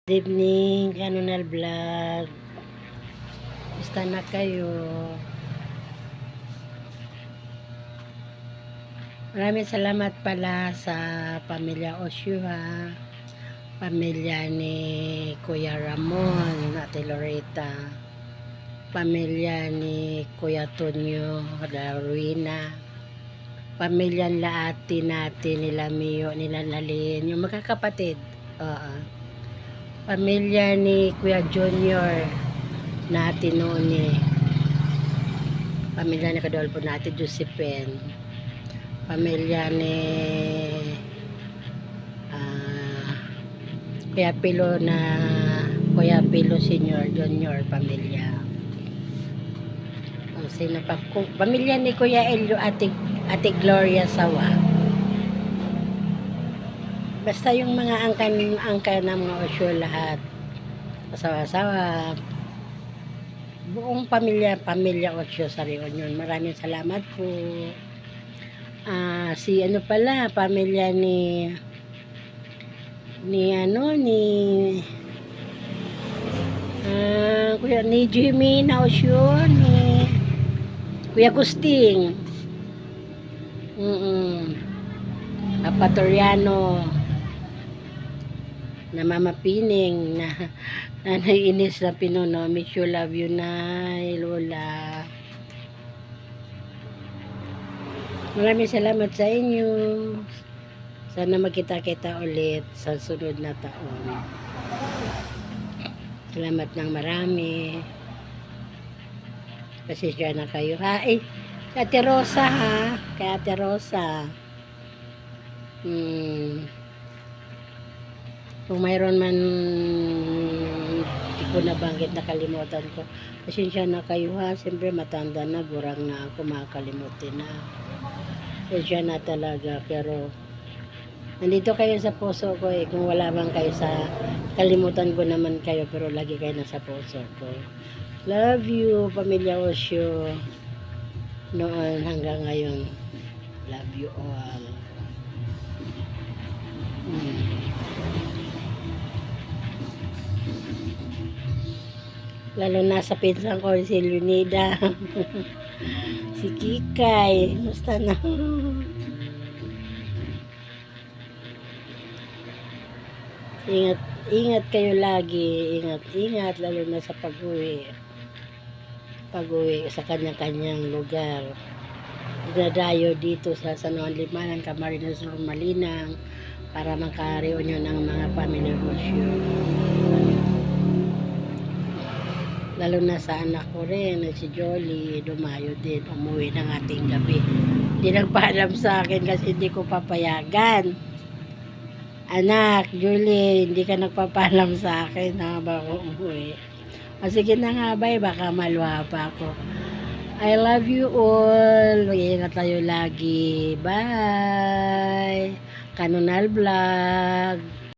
Good evening, Kanunal Vlog. Basta na kayo. Maraming salamat pala sa pamilya Osyo ha. Pamilya ni Kuya Ramon, Ate Loretta. Pamilya ni Kuya Tonyo, Darwina. Pamilya Laati natin, nila Mio, nila Lalin. Yung magkakapatid. Pamilya ni Kuya Junior natin noon pamilya ni Kadolpo natin Josephine, pamilya ni Kuya Pilo na Kuya Pilo Senior Junior pamilya. Sino pa? Pamilya ni Kuya Elio, Ate Gloria Sawa. Basta yung mga angkan ng mga Osyo lahat. Asawa-asawa. Buong pamilya Osyo sa Reunion. Maraming salamat po. Si ano pala, pamilya ni Kuya ni Jimmy na Osyo, ni Kuya Kusting. Patoriano na Mama Pining na Nanay Ines na Pinuno, miss you, love you, Nay Lola. Maraming salamat sa inyo. Sana magkita-kita ulit sa sunod na taon. Salamat ng marami. Pasensya na kayo ha. Kay Ate Rosa ha. Kay Ate Rosa. Kung mayroon man hindi ko nabanggit, nakalimutan ko, pasensya na kayo ha. Siyempre matanda na, gurang na ako, makakalimutin na. Pasensya na talaga, pero nandito kayo sa puso ko kung wala man kayo sa kalimutan ko naman kayo, pero lagi kayo nasa puso ko. Love you, pamilya Osyo, noon hanggang ngayon. Love you all. Lalo na sa pinsan ko si Leonida. Si Kikay, basta na. Ingat kayo lagi, ingat lalo na sa pag-uwi sa kanya-kanyang lugar. Dinadayo dito sa San Juan Limanan, Camarines Sur, Malinang, para magka-reunion ng mga pamilya Osyo. Lalo na sa anak ko rin, si Jolie, dumayo din, umuwi ng ating gabi. Hindi nagpaalam sa akin kasi hindi ko papayagan. Anak, Julie, hindi ka nagpapaalam sa akin habang umuwi. O sige na nga, bye, baka maluha pa ako. I love you all. Mag-iingat tayo lagi. Bye. Kanunal Vlog.